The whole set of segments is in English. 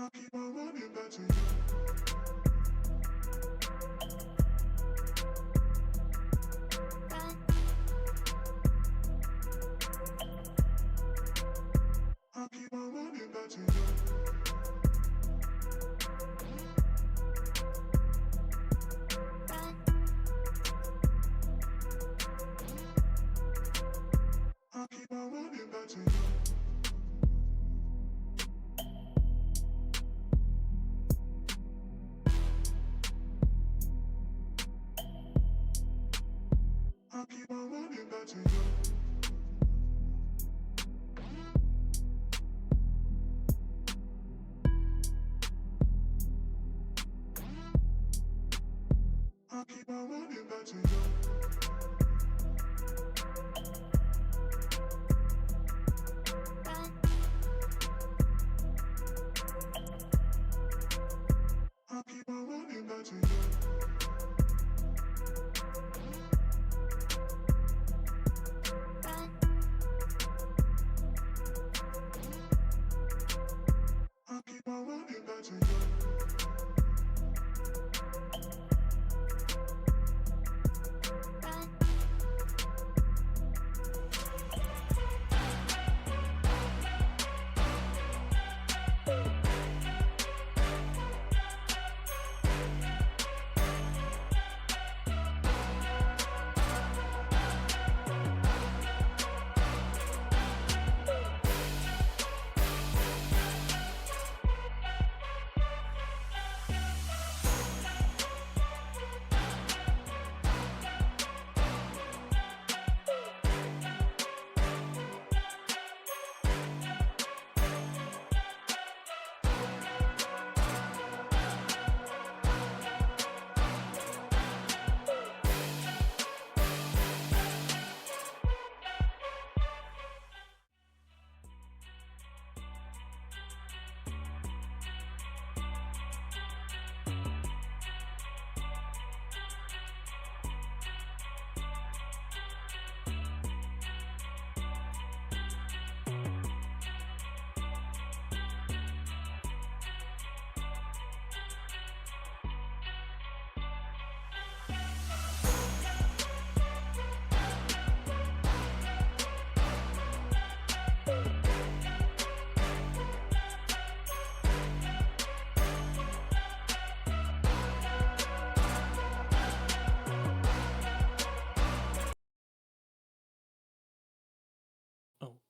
I'll keep on running back to you. I'll keep on running back to you. I'll keep on running back to you. I'll keep on running back to you. I'll keep on running back to you. I'll keep on running back to you. I'll keep on running back to you.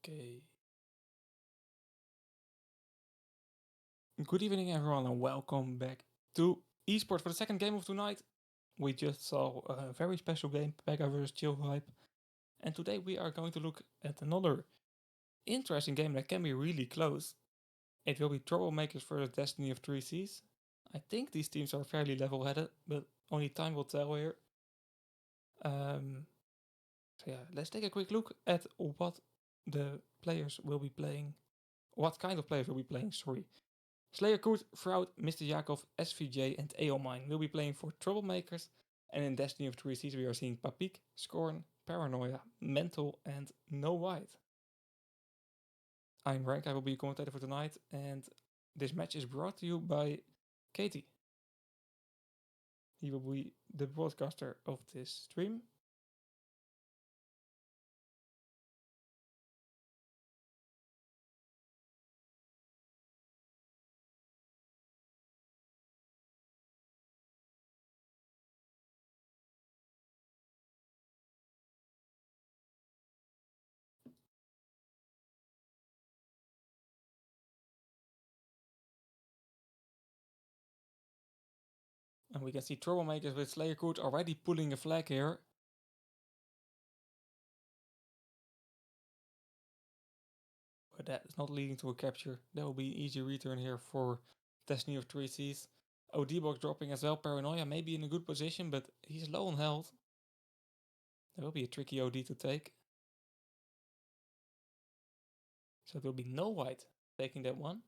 Okay. Good evening, everyone, and welcome back to esports for the second game of tonight. We just saw a very special game, Pega vs Chill Vibe, and today we are going to look at another interesting game that can be really close. It will be Troublemakers versus Destiny of Three Seas. I think these teams are fairly level-headed, but only time will tell here. So yeah, let's take a quick look at what the players will be playing. What kind of players will be playing, sorry. Slayer Koot, Shroud, Mr. Yakov, SVJ and Eomine will be playing for Troublemakers, and in Destiny of Three Seas we are seeing Papik, Scorn, Paranoia, Mental and No White. I'm Rank, I will be a commentator for tonight, and this match is brought to you by Katie. He will be the broadcaster of this stream. And we can see Troublemakers with Slayer Koot already pulling a flag here. But that is not leading to a capture. That will be an easy return here for Destiny of Three Seas. OD box dropping as well. Paranoia may be in a good position, but he's low on health. That will be a tricky OD to take. So it will be No White taking that one.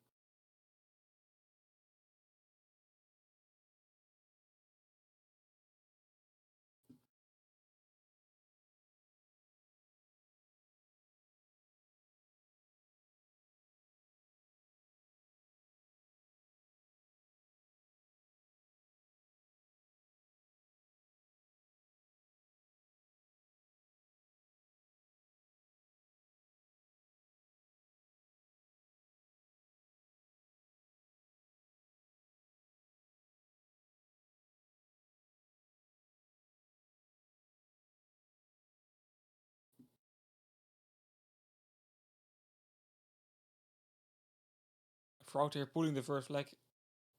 Fraud here pulling the first flag,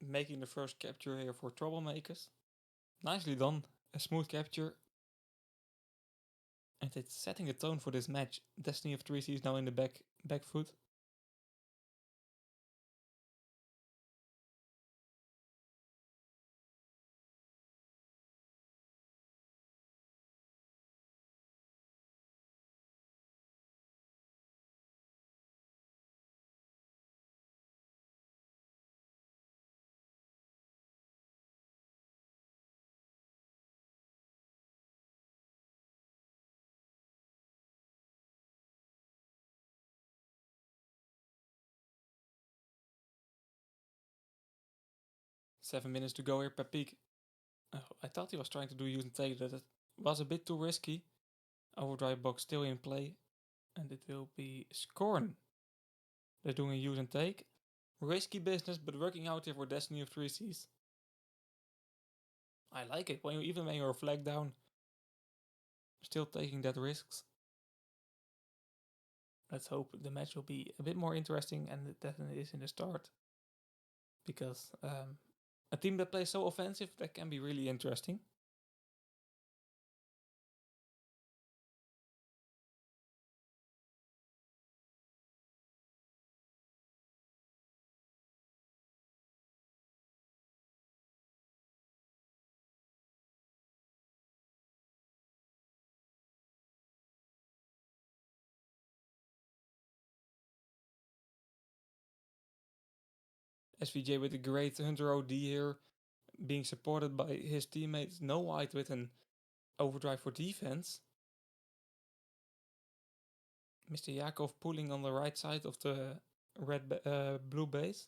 making the first capture here for Troublemakers. Nicely done, a smooth capture. And it's setting the tone for this match. Destiny of 3C is now in the back foot. Seven minutes to go here per peak. Oh, I thought he was trying to do use and take, that it was a bit too risky. Overdrive box still in play. And it will be Scorn. They're doing a use and take. Risky business, but working out here for Destiny of 3Cs. I like it, even when you're flag down, still taking that risks. Let's hope the match will be a bit more interesting and than it is in the start. Because a team that plays so offensive, that can be really interesting. SVJ with a great Hunter OD here, being supported by his teammates. No White with an overdrive for defense. Mr. Yakov pulling on the right side of the blue base.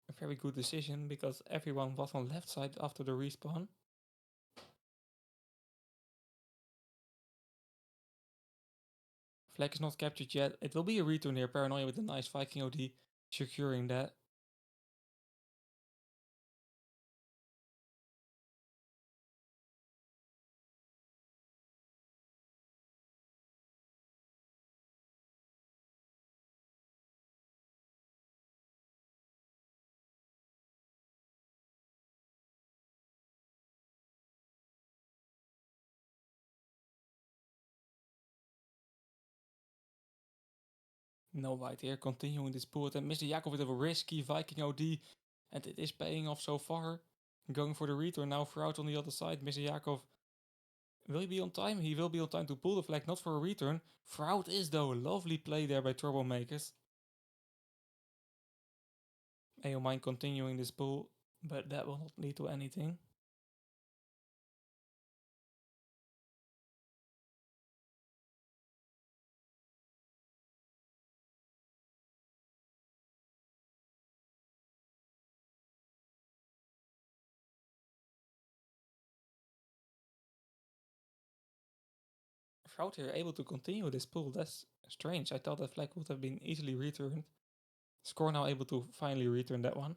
A very good decision because everyone was on left side after the respawn. Flag is not captured yet. It will be a return here. Paranoia with a nice Viking OD securing that. No White here, continuing this pull. And Mr. Yakov with a risky Viking OD. And it is paying off so far. Going for the return now for out on the other side. Mr. Yakov, will he be on time? He will be on time to pull the flag, not for a return. Fraud is though. Lovely play there by Troublemakers. AOMine continuing this pull, but that will not lead to anything. Fraud here able to continue this pull. That's strange. I thought that flag would have been easily returned. Score now able to finally return that one.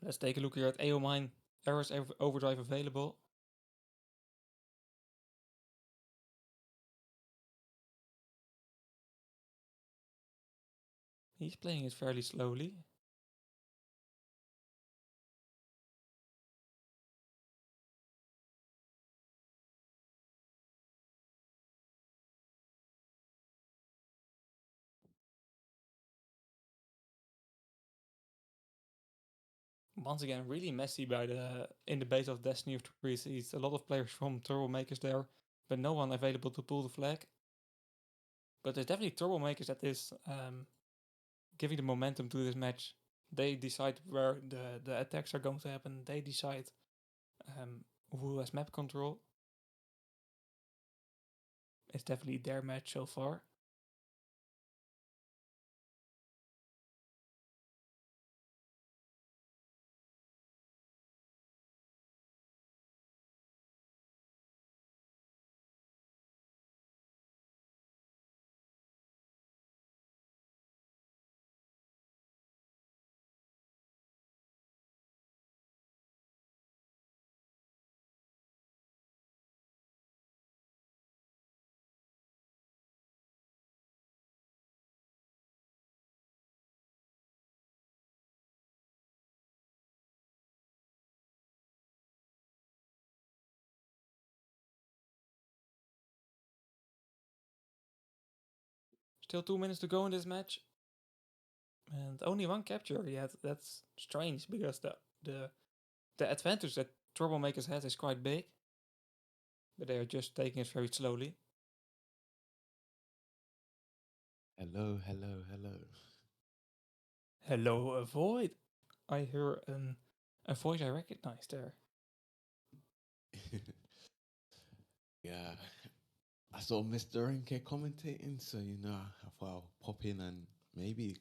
Let's take a look here at AOMine. Errors overdrive available. He's playing it fairly slowly. Once again, really messy in the base of Destiny of 3Cs. A lot of players from Troublemakers there, but no one available to pull the flag. But there's definitely Troublemakers that is giving the momentum to this match. They decide where the attacks are going to happen. They decide who has map control. It's definitely their match so far. Still 2 minutes to go in this match. And only one capture yet. That's strange because the advantage that Troublemakers has is quite big. But they are just taking it very slowly. Hello, hello, hello. Hello, Avoid. I hear a voice I recognize there. Yeah, I saw Mr. NK commentating, so I thought I'll pop in and maybe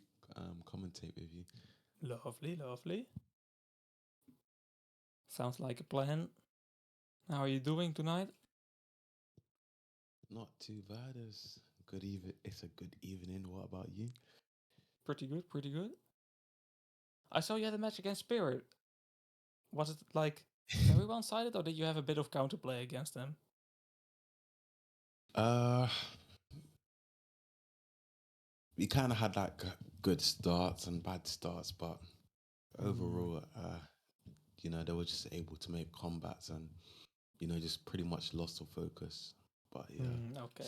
commentate with you. Lovely, lovely. Sounds like a plan. How are you doing tonight? Not too bad. It's good It's a good evening. What about you? Pretty good, pretty good. I saw you had a match against Spirit. Was it like very one-sided, or did you have a bit of counterplay against them? Uh, we kind of had like good starts and bad starts, but overall, they were just able to make combats and just pretty much lost the focus. But yeah, Okay.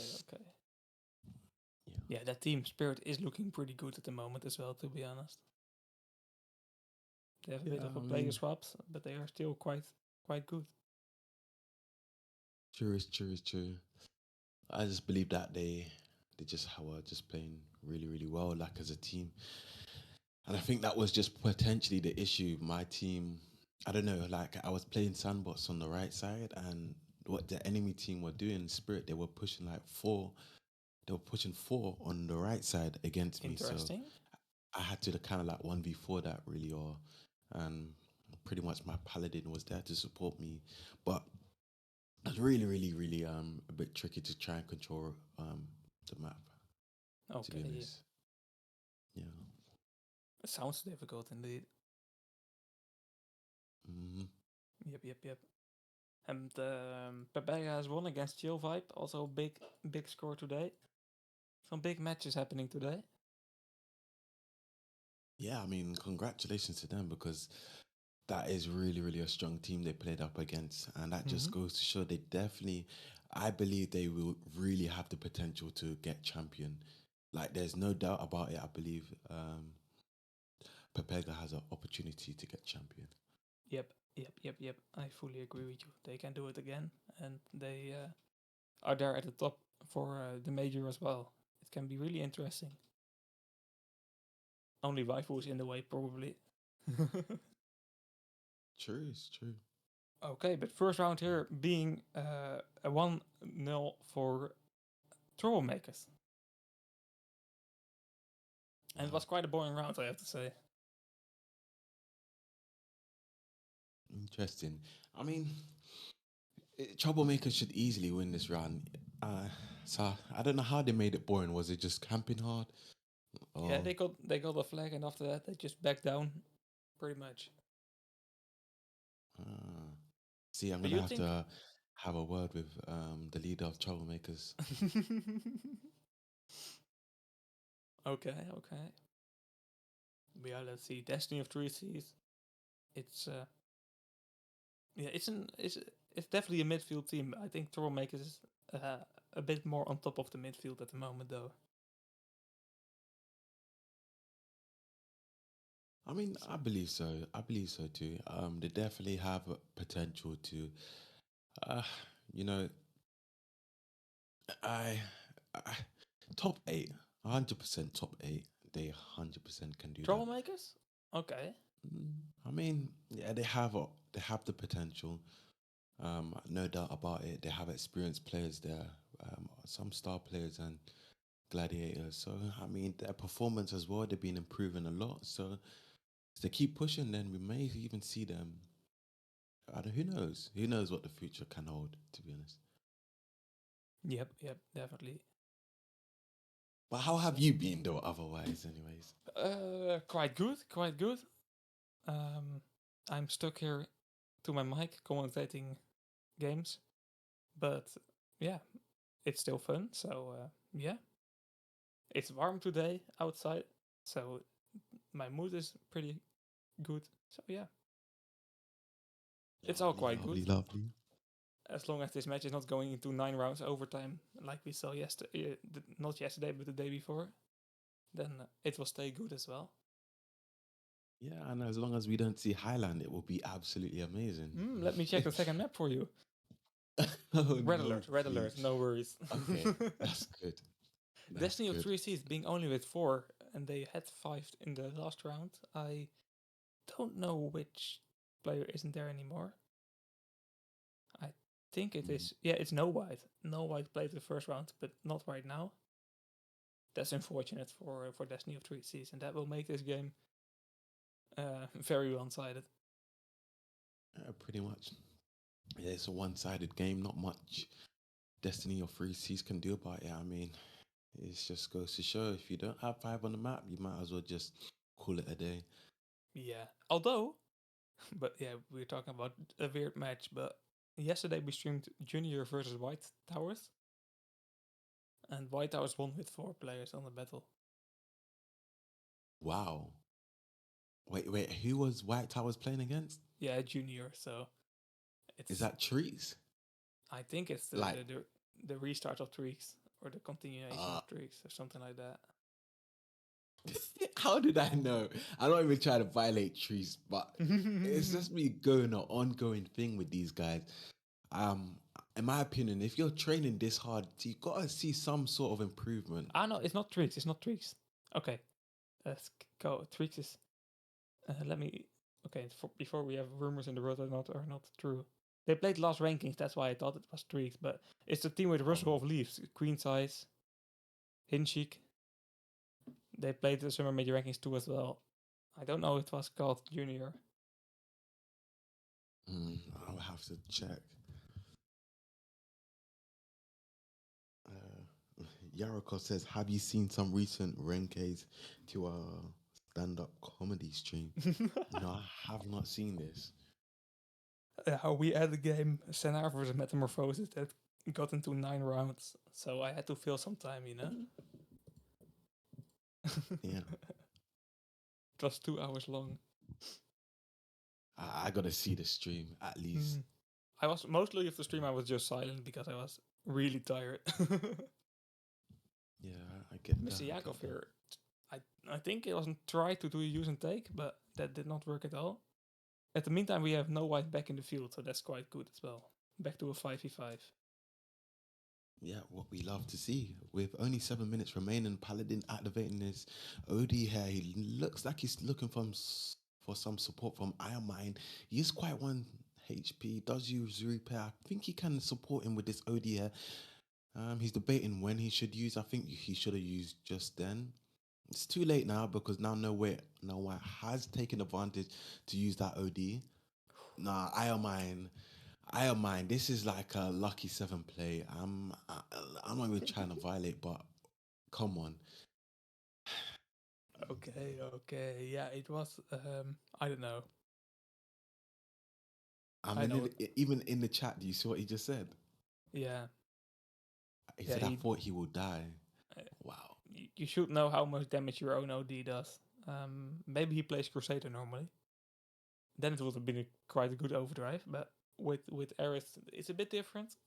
Yeah, that team Spirit is looking pretty good at the moment as well, to be honest. They have a bit of a player swaps, but they are still quite good. True is true. I just believe that they just were just playing really, really well, like as a team. And I think that was just potentially the issue. My team, I don't know, like I was playing sandbox on the right side, and what the enemy team were doing, Spirit, they were pushing like four. They were pushing four on the right side against me. So Interesting. I had to kind of like 1v4 that really, and pretty much my paladin was there to support me. But it was really, really, really a bit tricky to try and control the map. To be Okay. honest. Yeah. It sounds difficult indeed. Mm-hmm. Yep. And Papaya has won against Chill Vibe. Also big score today. Some big matches happening today. Yeah, I mean, congratulations to them because that is really, really a strong team they played up against. And that just goes to show they definitely, I believe they will really have the potential to get champion. Like, there's no doubt about it. I believe Pepega has an opportunity to get champion. Yep. I fully agree with you. They can do it again. And they are there at the top for the major as well. It can be really interesting. Only Waifu is in the way, probably. True, it's true. Okay, but first round here being a 1-0 for Troublemakers. And it was quite a boring round, I have to say. Interesting. I mean, Troublemakers should easily win this round. So I don't know how they made it boring. Was it just camping hard? Yeah, they got a flag, and after that they just backed down, pretty much. See, I'm But gonna you have think? to have a word with the leader of Troublemakers. Okay. Yeah, let's see. Destiny of Three Seas. It's it's definitely a midfield team. I think Troublemakers is a bit more on top of the midfield at the moment, though. I mean, I believe so. I believe so too. They definitely have potential to, uh, you know, I, I top eight, 100% top eight. They 100% can do that. Troublemakers? Okay. I mean, yeah, they have the potential. No doubt about it. They have experienced players there, some star players and gladiators. So I mean, their performance as well. They've been improving a lot. So if they keep pushing, then we may even see them. I don't. Who knows? Who knows what the future can hold? To be honest. Yep, definitely. But how have you been though? Otherwise, anyways. Quite good. I'm stuck here to my mic commentating games, but yeah, it's still fun. So yeah, it's warm today outside, so my mood is pretty good. So yeah, it's all Lovely, quite good. lovely, lovely. as long as this match is not going into 9 rounds overtime, like we saw yesterday, not yesterday, but the day before, then it will stay good as well. Yeah, and as long as we don't see Highland, it will be absolutely amazing. Let me check the second map for you. Oh, Red no, alert, red please. alert, no worries. Okay, that's good. That's Destiny of good. 3 Seas being only with 4, and they had 5 in the last round. I don't know which player isn't there anymore. I think it is. Yeah, it's No White. No White played the first round, but not right now. That's unfortunate for Destiny of 3 Seas, and that will make this game very one-sided. Pretty much. Yeah, it's a one-sided game. Not much Destiny or Free Seas can do about it. I mean, it just goes to show if you don't have 5 on the map, you might as well just call it a day. Yeah. Although, but yeah, we're talking about a weird match, but yesterday we streamed Junior versus White Towers, and White Towers won with 4 players on the battle. Wow. Wait, who was White Towers playing against? Yeah, Junior, so it's... Is that Trees? I think it's the restart of Tweaks, or the continuation of Tweaks, or something like that. How did I know? I'm not even trying to violate Trees, but it's just me going an ongoing thing with these guys. In my opinion, if you're training this hard, you gotta see some sort of improvement. No, it's not Tweaks. It's not Tweaks. Okay, let's go. Tweaks is. Let me. Okay, before we have rumors in the world are not true. They played last rankings. That's why I thought it was Tweaks. But it's the team with Russell of Leaves, Queen Size, Hinchik. They played the Summer Major Rankings 2 as well. I don't know if it was called Junior. I'll have to check. Yaroko says, have you seen some recent rankings to a stand-up comedy stream? No, I have not seen this. We had a game, Senar vs. Metamorphosis, that got into 9 rounds. So I had to fill some time, you know? Yeah. It was 2 hours long. I gotta see the stream at least. I was mostly of the stream. I was just silent because I was really tired. Yeah, I get Mr. that. Yakov here. I think it wasn't tried to do a use and take, but that did not work at all. At the meantime, we have No White back in the field, so that's quite good as well. Back to a 5v5. Yeah, what we love to see. With only 7 minutes remaining, Paladin activating his OD here. He looks like he's looking for some support from Iron Mine. He is quite 1 HP, does use repair. I think he can support him with this OD here. He's debating when he should use. I think he should have used just then. It's too late now because now No White has taken advantage to use that OD. Nah, Iron Mine, this is like a lucky 7 play. I'm not even trying to violate, but come on. Okay. Yeah, it was, I don't know. I mean, even in the chat, do you see what he just said? Yeah. He said, I thought he would die. Wow. You should know how much damage your own OD does. Maybe he plays Crusader normally. Then it would have been quite a good overdrive, but with Aerith, it's a bit different.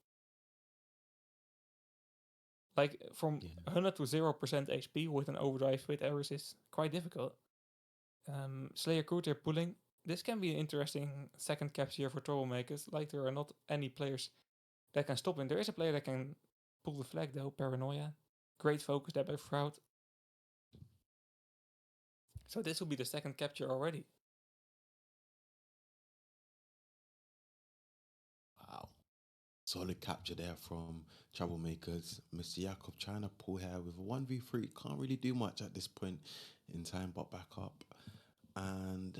Like from 100 to 0% HP with an overdrive with Aerith is quite difficult. Slayer Coulter pulling. This can be an interesting second capture for Troublemakers. Like there are not any players that can stop him. There is a player that can pull the flag though, Paranoia. Great focus there by Froud. So this will be the second capture already. Wow. Solid capture there from Troublemakers. Mr. Yakov trying to pull here with a 1v3. Can't really do much at this point in time, but back up. And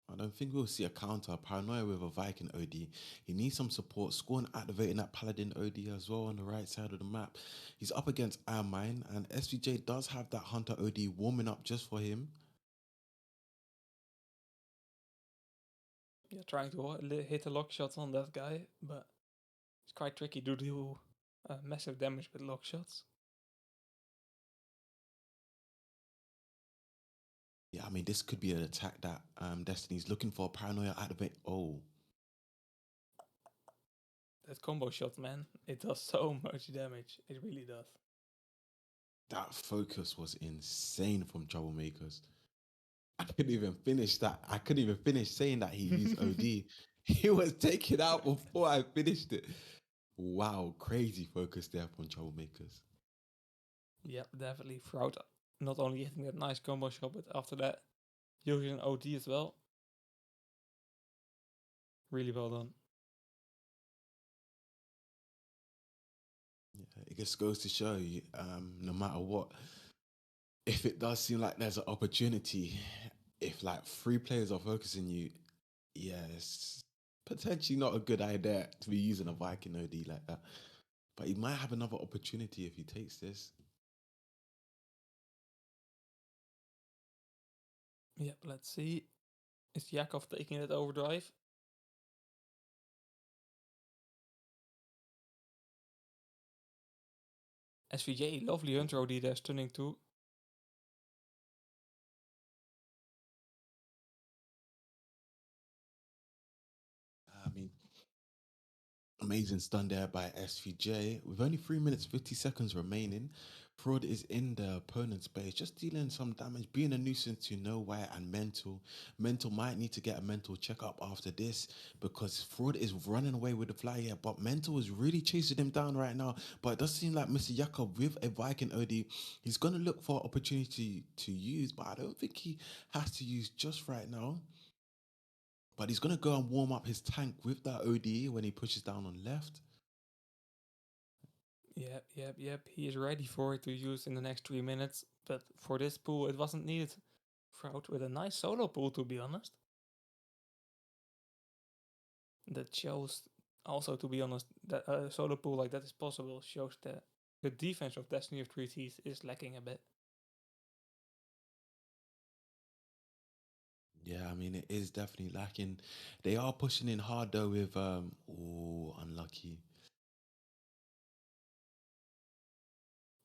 I don't think we'll see a counter. Paranoia with a Viking OD. He needs some support. Scorn activating that Paladin OD as well on the right side of the map. He's up against Iron Mine, and SVJ does have that Hunter OD warming up just for him. Yeah, trying to hit a lock shot on that guy, but it's quite tricky to do massive damage with lock shots. Yeah, I mean, this could be an attack that Destiny's looking for. Paranoia activate. Oh. That combo shot, man, it does so much damage. It really does. That focus was insane from Troublemakers. I couldn't even finish that. I couldn't even finish saying that he used OD. He was taken out before I finished it. Wow, crazy focus there from Troublemakers. Yep, definitely. Throughout not only hitting that nice combo shot, but after that, using an OD as well. Really well done. Yeah, it just goes to show you, no matter what, if it does seem like there's an opportunity, if like three players are focusing you, yeah, it's potentially not a good idea to be using a Viking OD like that. But he might have another opportunity if he takes this. Yep, let's see. Is Yakov taking that overdrive? SVJ, lovely Hunter OD there, stunning too. I mean, amazing stun there by SVJ. With only 3 minutes 50 seconds remaining, Fraud is in the opponent's base, just dealing some damage, being a nuisance to No White and Mental. Mental might need to get a mental checkup after this because Fraud is running away with the fly here, but Mental is really chasing him down right now. But it does seem like Mr. Jakob with a Viking OD, he's going to look for opportunity to use, but I don't think he has to use just right now. But he's going to go and warm up his tank with that OD when he pushes down on left. Yep. He is ready for it to use in the next 3 minutes. But for this pool, it wasn't needed. Fraud with a nice solo pool, to be honest. That shows also, to be honest, that a solo pool like that is possible. Shows that the defense of Destiny of 3Ts is lacking a bit. Yeah, I mean it is definitely lacking. They are pushing in hard though with unlucky.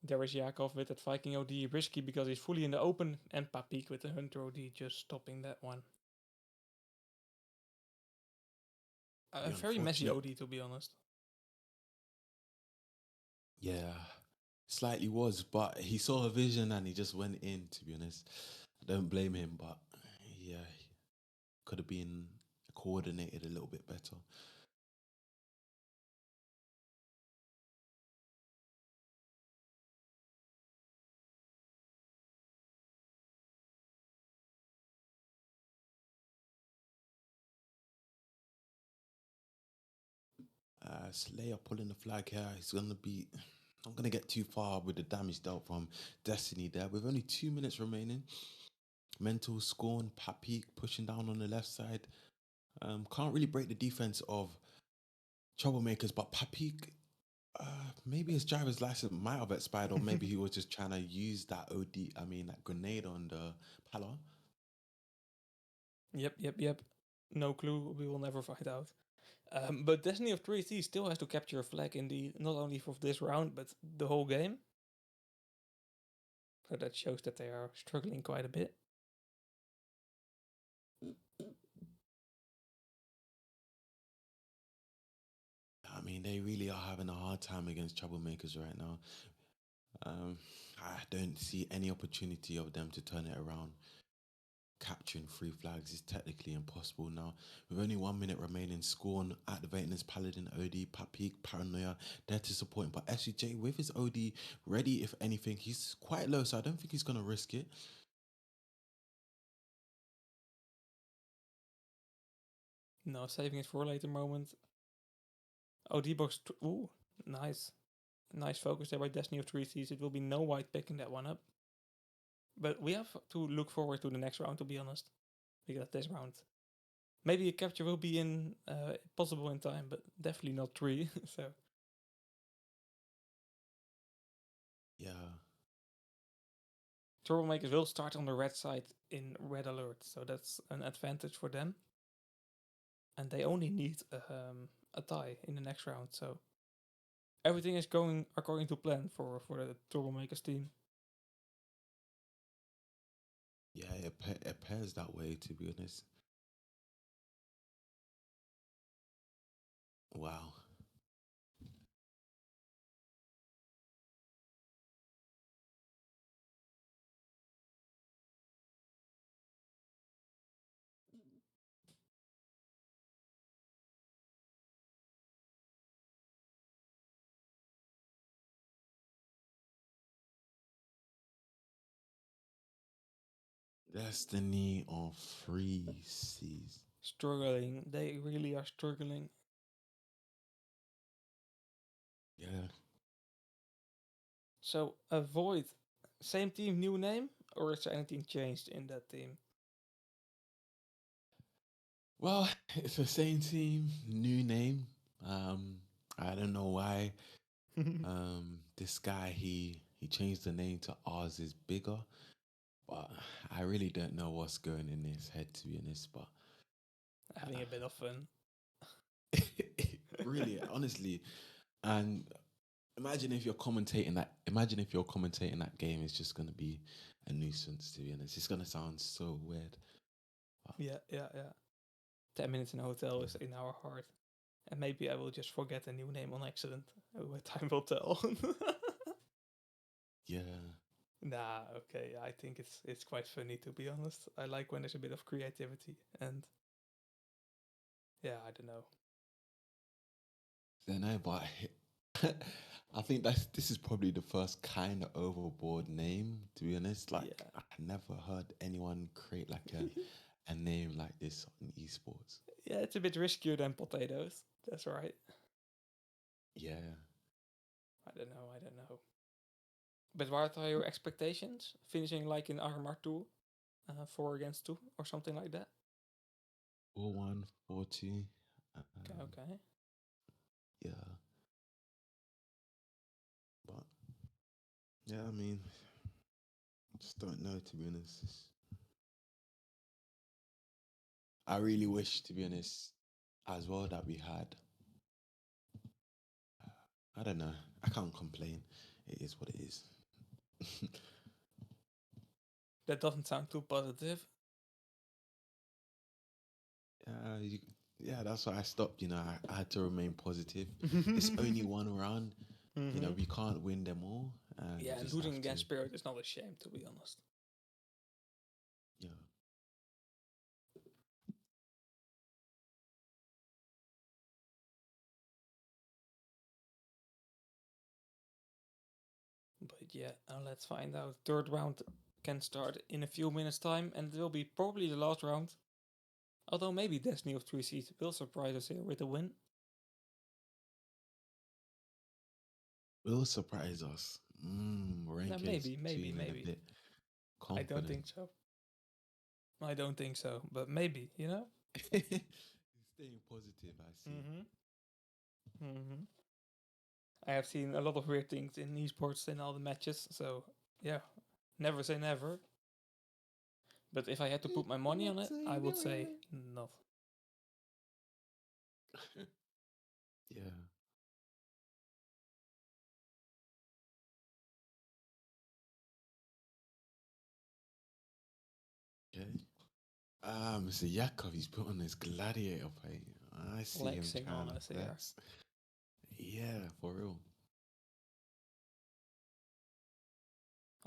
There is Yakov with that Viking OD, risky because he's fully in the open, and Papik with the Hunter OD just stopping that one. A The very messy unfortunate, OD, to be honest. yeah, slightly was, but he saw a vision and he just went in. To be honest, I don't blame him, but yeah, could have been coordinated a little bit better. Slayer pulling the flag here. He's gonna be. I'm gonna get too far with the damage dealt from Destiny there. With only 2 minutes remaining, Mental Scorn, Papik pushing down on the left side. Can't really break the defense of Troublemakers, but Papik, maybe his driver's license might have expired, or maybe he was just trying to use that that grenade on the Pala. Yep. No clue. We will never find out. But Destiny of 3T still has to capture a flag indeed, not only for this round, but the whole game. So that shows that they are struggling quite a bit. I mean, they really are having a hard time against Troublemakers right now. I don't see any opportunity of them to turn it around. Capturing 3 flags is technically impossible now. With only 1 minute remaining, Scorn activating his Paladin OD, Papik, Paranoia, there to support him. But SUJ with his OD ready, if anything, he's quite low, so I don't think he's going to risk it. No, saving it for a later moment. OD box. Ooh, nice. Nice focus there by Destiny of 3Ts. It will be no white picking that one up. But we have to look forward to the next round, to be honest. Because this round, maybe a capture will be in possible in time, but definitely not 3. So Yeah. Troublemakers will start on the red side in red alert, so that's an advantage for them. And they only need a tie in the next round, so everything is going according to plan for the Troublemakers team. Yeah, it appears that way, to be honest. Wow. Destiny of Free Seas. Struggling. They really are struggling. Yeah. So avoid. Same team, new name, or is anything changed in that team? Well, it's the same team, new name. I don't know why. This guy he changed the name to Ours is bigger, but I really don't know what's going in his head, to be honest. But Having a bit of fun. really, honestly, and imagine if you're commentating that. Imagine if you're commentating that game. It's just gonna be a nuisance, to be honest. It's gonna sound so weird. Yeah. 10 minutes in a hotel is in our heart. And maybe I will just forget a new name on accident. Time will tell. Yeah, Nah, okay. I think it's quite funny, to be honest. I like when there's a bit of creativity, and yeah, I don't know. don't know, but I think this is probably the first kind of overboard name, to be honest. Like Yeah. I never heard anyone create like a name like this in esports. Yeah, it's a bit riskier than potatoes. That's right. Yeah. I don't know. But what are your expectations? Finishing like in Armor 2, 4 against 2, or something like that? 4-1, 4-2. Okay. Yeah. But yeah, I mean, just don't know, to be honest. I really wish, to be honest, as well that we had. I don't know. I can't complain. It is what it is. That doesn't sound too positive. Yeah, yeah, that's why I stopped. I had to remain positive. It's only one round. We can't win them all, and we Yeah, and just losing have to. against Spirit is not a shame, to be honest. Yeah, But yeah, let's find out. Third round can start in a few minutes' time, and it will be probably the last round. Although maybe Destiny of 3 Seas will surprise us here with a win. will surprise us. No, Rankings maybe. feeling a bit I don't confident. think so. I don't think so, but maybe, you know? Staying positive, I see. Mm-hmm. I have seen a lot of weird things in esports in all the matches, so yeah, never say never. But if I had to put my money on it, I would say not. Yeah. Okay. Mr. Yakov, he's put on his gladiator paint. I see him Flexing trying on to us here. flex. Yeah, for real.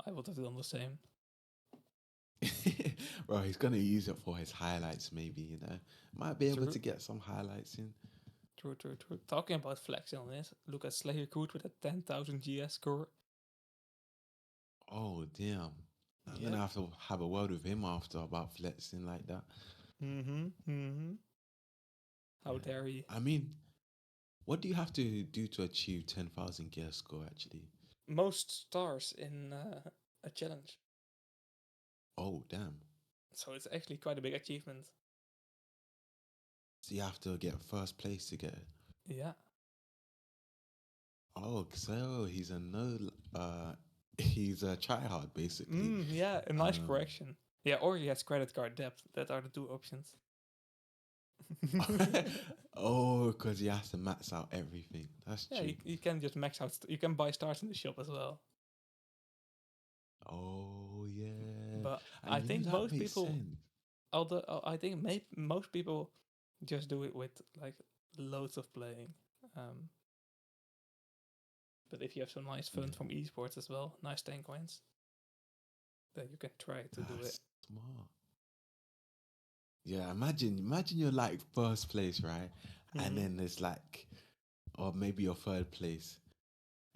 I would have done the same. Bro, he's gonna use it for his highlights, maybe. Might be able True. to get some highlights in. True. Talking about flexing on this, look at Slayer Coot with a 10,000 GS score. Oh damn. I'm gonna have to have a word with him after about flexing like that. How dare he? I mean, what do you have to do to achieve 10,000 gear score actually? Most stars in a challenge. Oh damn. So it's actually quite a big achievement. So you have to get first place to get it. Yeah. Oh, so he's a no he's a tryhard basically. Yeah, a nice Um correction. Yeah, or he has credit card debt. That are the two options. oh, because he has to max out everything. That's Yeah, true. you can just max out. You can buy stars in the shop as well. Oh yeah, But I and think that most makes people, sense. although I think most people just do it with like loads of playing. Um, but if you have some nice fun Yeah, from esports as well, nice tank coins, then you can try to do it. that's smart. Yeah, imagine you're like first place, right? And then there's like, or maybe you're third place.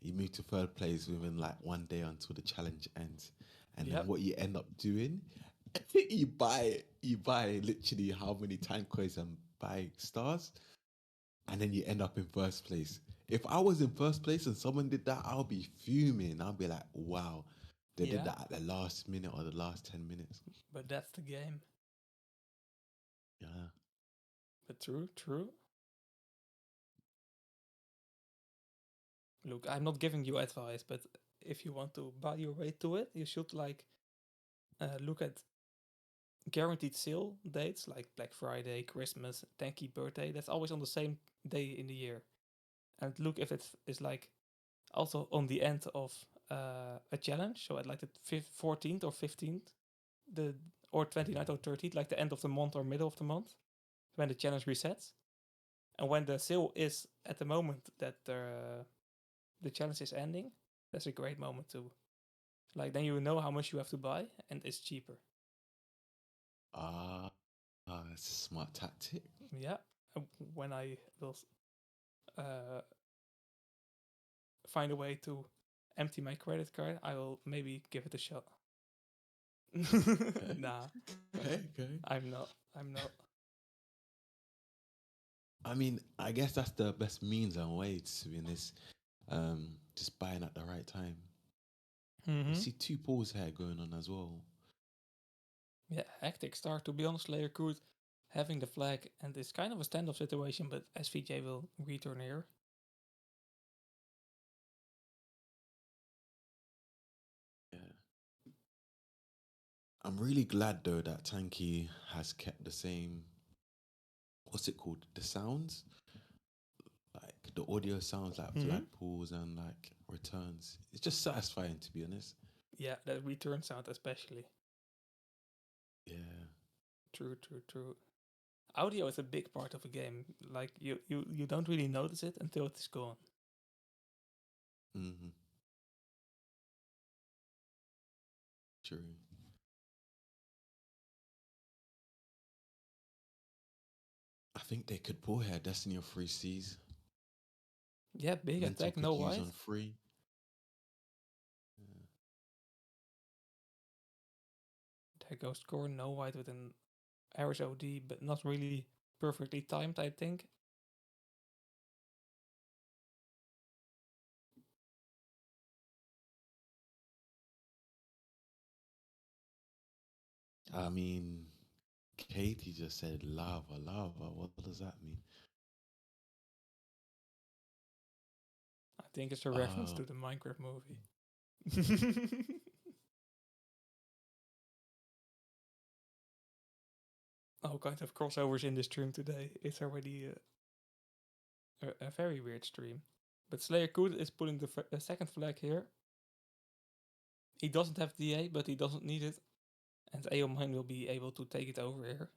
You move to third place within like one day until the challenge ends, and then Yep. what you end up doing you buy literally how many time coins and buy stars, and then you end up in first place. If I was in first place and someone did that, I'll be fuming. I'll be like, wow, they did Yeah, that at the last minute or the last 10 minutes. but that's the game. Yeah. But true. Look, I'm not giving you advice, but if you want to buy your way to it, you should like look at guaranteed sale dates like Black Friday, Christmas, Thank You birthday. That's always on the same day in the year. And look if it is like also on the end of a challenge. So at like the 14th or 15th, the or 29th or 30th, like the end of the month or middle of the month, when the challenge resets. And when the sale is at the moment that the challenge is ending, that's a great moment to like then you know how much you have to buy and it's cheaper. Ah, it's a smart tactic. Yeah. When I will uh, find a way to empty my credit card, I will maybe give it a shot. Okay. Nah, Okay. I'm not. I'm not. I mean, I guess that's the best means and way to be honest. Just buying at the right time. I Mm-hmm. see two pulls here going on as well. Yeah, hectic start. To be honest, Slayer could having the flag, and it's kind of a standoff situation, but SVJ will return here. Yeah. I'm really glad though that Tanky has kept the same. What's it called? The sounds, like the audio sounds, like Mm-hmm. flag pulls and like returns. It's just satisfying to be honest. Yeah, that return sound especially. Yeah. True. Audio is a big part of a game. Like you don't really notice it until it is gone. Mm-hmm. True. I think they could pull here Destiny of Free Seas. Yeah, big Mental attack, no could use white. on free. Yeah. There goes score, no white with an Irish OD, but not really perfectly timed, I think. I mean, Katie just said lava, lava. What does that mean? I think it's a reference Uh, to the Minecraft movie. All kinds of crossovers in this stream today. It's already a very weird stream. But Slayer Good is putting the second flag here. He doesn't have DA, but he doesn't need it. And Aomine will be able to take it over here.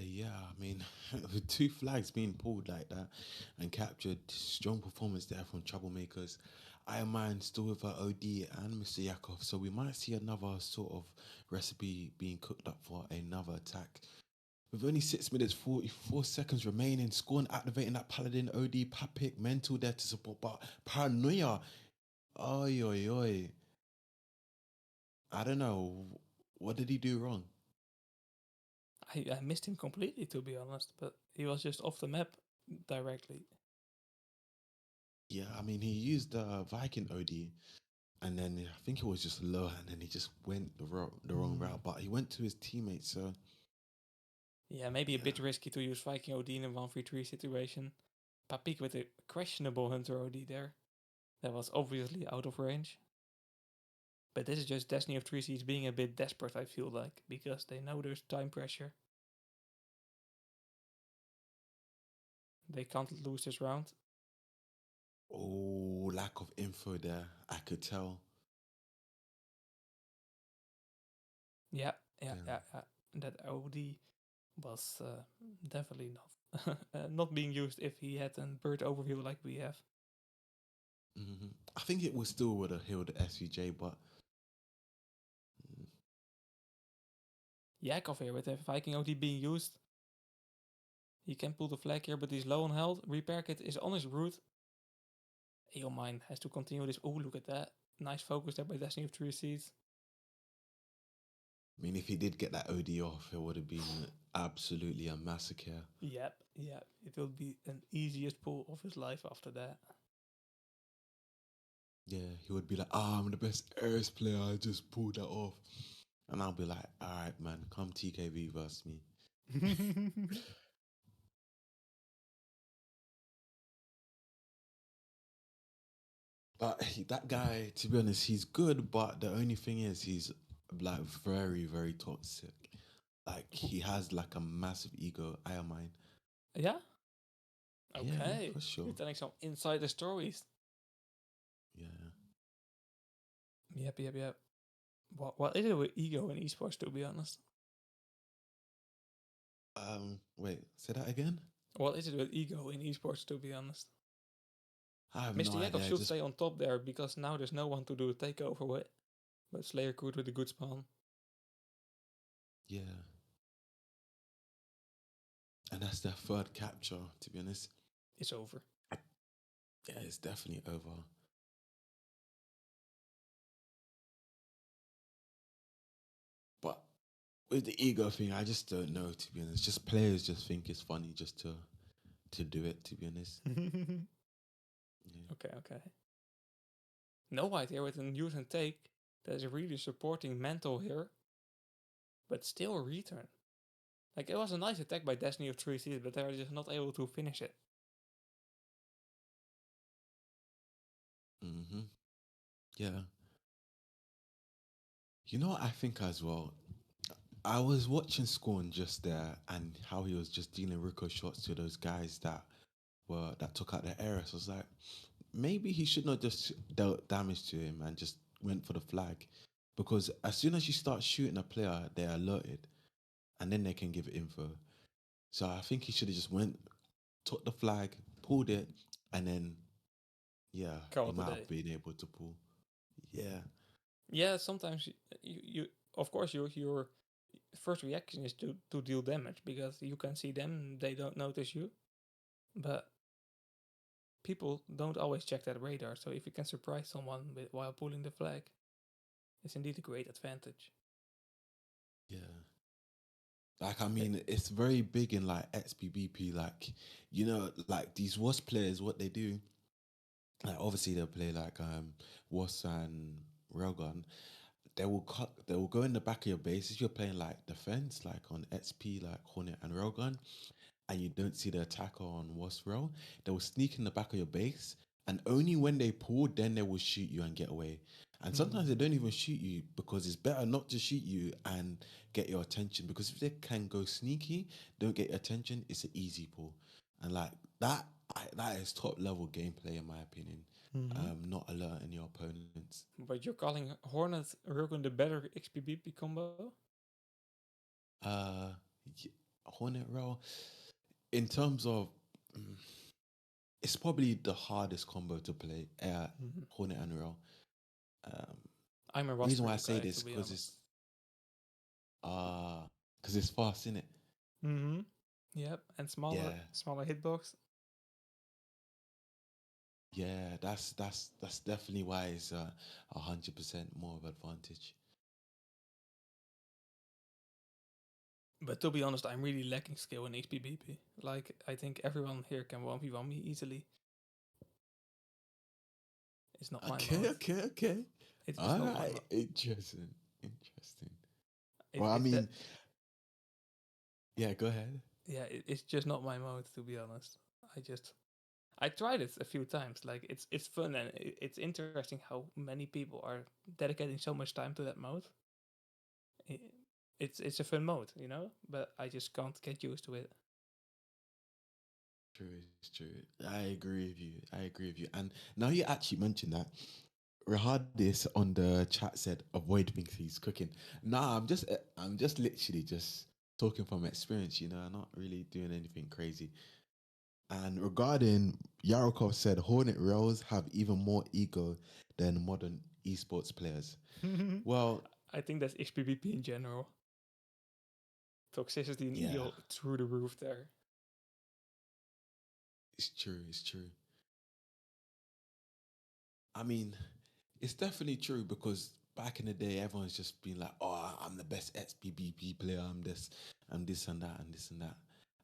yeah, I mean, with two flags being pulled like that and captured, strong performance there from Troublemakers. Iron Man still with her OD and Mr. Yakov, so we might see another sort of recipe being cooked up for another attack. With only 6 minutes, 44 seconds remaining, Scorn activating that Paladin OD Papik mental there to support, but Paranoia. Oi, oi, oi. I don't know. What did he do wrong? I missed him completely, to be honest, but he was just off the map directly. Yeah, I mean, he used the Viking OD, and then I think it was just low, and then he just went the wrong route. But he went to his teammates, so Yeah, maybe a yeah. bit risky to use Viking OD in a 1v3 situation. Papik with a questionable Hunter OD there. That was obviously out of range. But this is just Destiny of 3 Seas being a bit desperate, I feel like, because they know there's time pressure. They can't lose this round. Oh, lack of info there. I could tell. Yeah, yeah, Damn. yeah, yeah. That OD was definitely not not being used if he had a bird overview like we have. I think it was still would have healed the SVJ, but Yakov here with the Viking OD being used. He can pull the flag here, but he's low on health. Repair kit is on his route. Aeomine has to continue this. Oh, look at that. Nice focus there by Destiny of Three Seeds. I mean, if he did get that OD off, it would have been absolutely a massacre. Yep. It will be an easiest pull of his life after that. Yeah, he would be like, I'm the best Ares player. I just pulled that off. And I'll be like, all right, man, come TKV versus me. But that guy, to be honest, he's good. But the only thing is, he's like very, very toxic. Like he has like a massive ego. I am mine. Yeah? Yeah, Okay. for sure. You're telling some insider stories. Yeah. Yep. What is it with ego in esports, to be honest? Wait, say that again. What is it with ego in esports, to be honest? I have Mr. no Yakov idea. should Just stay on top there because now there's no one to do a takeover with. But Slayer could with a good spawn. yeah. And that's their third capture. To be honest, It's over. yeah, it's definitely over. But with the ego thing, I just don't know. To be honest, just players just think it's funny just to do it. To be honest. Yeah. Okay. No white here with an use and take that is really supporting mental here. But still a return. Like, it was a nice attack by Destiny of Three Seas, but they're just not able to finish it. Mm-hmm. Yeah. You know what I think as well? I was watching Scorn just there and how he was just dealing Rico shots to those guys that took out the Ares. I was like, maybe he should not just dealt damage to him and just went for the flag. Because as soon as you start shooting a player, they're alerted and then they can give info. So I think he should have just went, took the flag, pulled it, and then yeah, Call he it a might day. have been able to pull. Yeah. Yeah, sometimes you of course your first reaction is to deal damage because you can see them, they don't notice you. But people don't always check that radar, so if you can surprise someone while pulling the flag, it's indeed a great advantage. Yeah. Like I mean, it's very big in like XBBP. Like like these WAS players, what they do. Like obviously they'll play like WAS and Railgun. They will cut. They will go in the back of your base if you're playing like defense, like on XP, like Hornet and Railgun, and you don't see the attacker on WAS Rail. They will sneak in the back of your base, and only when they pull, then they will shoot you and get away. And sometimes they don't even shoot you because it's better not to shoot you and get your attention. Because if they can go sneaky, don't get your attention, it's an easy pull. And like that, that is top level gameplay in my opinion. Not alerting your opponents. But you're calling Hornet Rogan the better XPBP combo? Uh, Hornet Rail, in terms of, mm, it's probably the hardest combo to play. Hornet and Rail. Um, I'm a reason roster why I say guy, this to be because honest. it's fast, isn't it? Yep, and smaller Yeah, hitbox. yeah. That's definitely why it's 100% more of advantage. But to be honest, I'm really lacking skill in XPBP. Like, I think everyone here can 1v1 me easily. It's not my Okay, mode. okay. It's All not my right, mode. interesting. Well, I It's that, mean, yeah. Go ahead. yeah, it's just not my mode, to be honest. I tried it a few times. Like, it's fun and it's interesting how many people are dedicating so much time to that mode. I- it's a fun mode, you know, but I just can't get used to it. True, it's true. I agree with you. And now you actually mentioned that, Rahadis on the chat said, "Avoid things he's cooking." Nah, I'm just literally just talking from experience. I'm not really doing anything crazy. And regarding Yarokov said, Hornet Rails have even more ego than modern esports players. Well, I think that's XPBP in general. Toxicity in Yeah. EO through the roof there. It's true. It's true. I mean, it's definitely true because back in the day, everyone's just been like, "Oh, I'm the best XBBP player. I'm this and that, and this and that."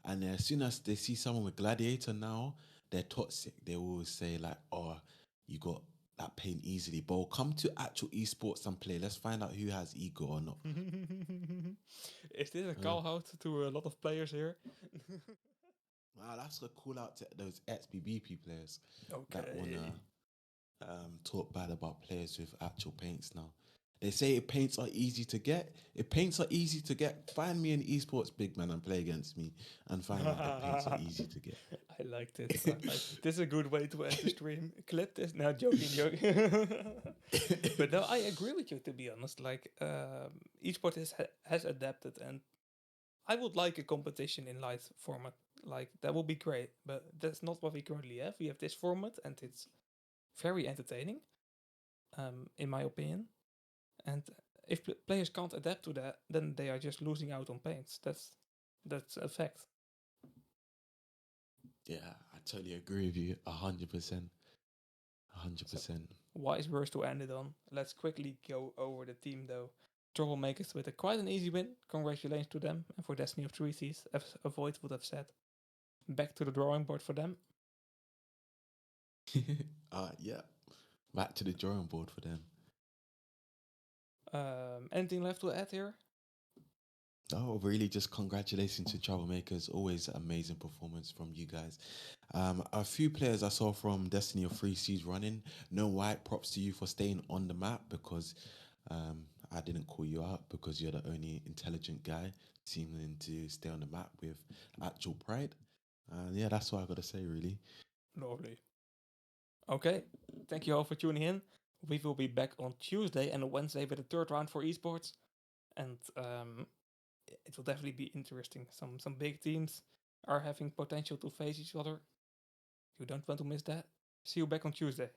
And as soon as they see someone with Gladiator now, they're toxic. They always say like, "Oh, you got that pain easily." But we'll come to actual esports and play. Let's find out who has ego or not. Is this a Huh? call out to a lot of players here? Wow, that's a call out to those XBBP players that Okay. wanna talk bad about players with actual paints now. They say paints are easy to get. If paints are easy to get, find me an esports big man and play against me and find out that paints are easy to get. I like this. This is a good way to end the stream. Clip this. No, joking. But no, I agree with you, to be honest. Like, esports has adapted, and I would like a competition in live format. Like, that would be great. But that's not what we currently have. We have this format, and it's very entertaining, in my opinion. And if players can't adapt to that, then they are just losing out on paints. That's a fact. Yeah, I totally agree with you. 100%. 100%. Wise words to end it on. Let's quickly go over the team though. Troublemakers with quite an easy win. Congratulations to them. And for Destiny of Three Seas, as Avoid would have said, back to the drawing board for them. Yeah. Back to the drawing board for them. Anything left to add here? Oh, really? Just congratulations to Troublemakers. Always amazing performance from you guys. A few players I saw from Destiny of Free Seas running. No White, props to you for staying on the map because I didn't call you out because you're the only intelligent guy seeming to stay on the map with actual pride. And yeah, that's what I got to say, really. Lovely. Okay, thank you all for tuning in. We will be back on Tuesday and Wednesday with the third round for esports. And it will definitely be interesting. Some big teams are having potential to face each other. You don't want to miss that. See you back on Tuesday.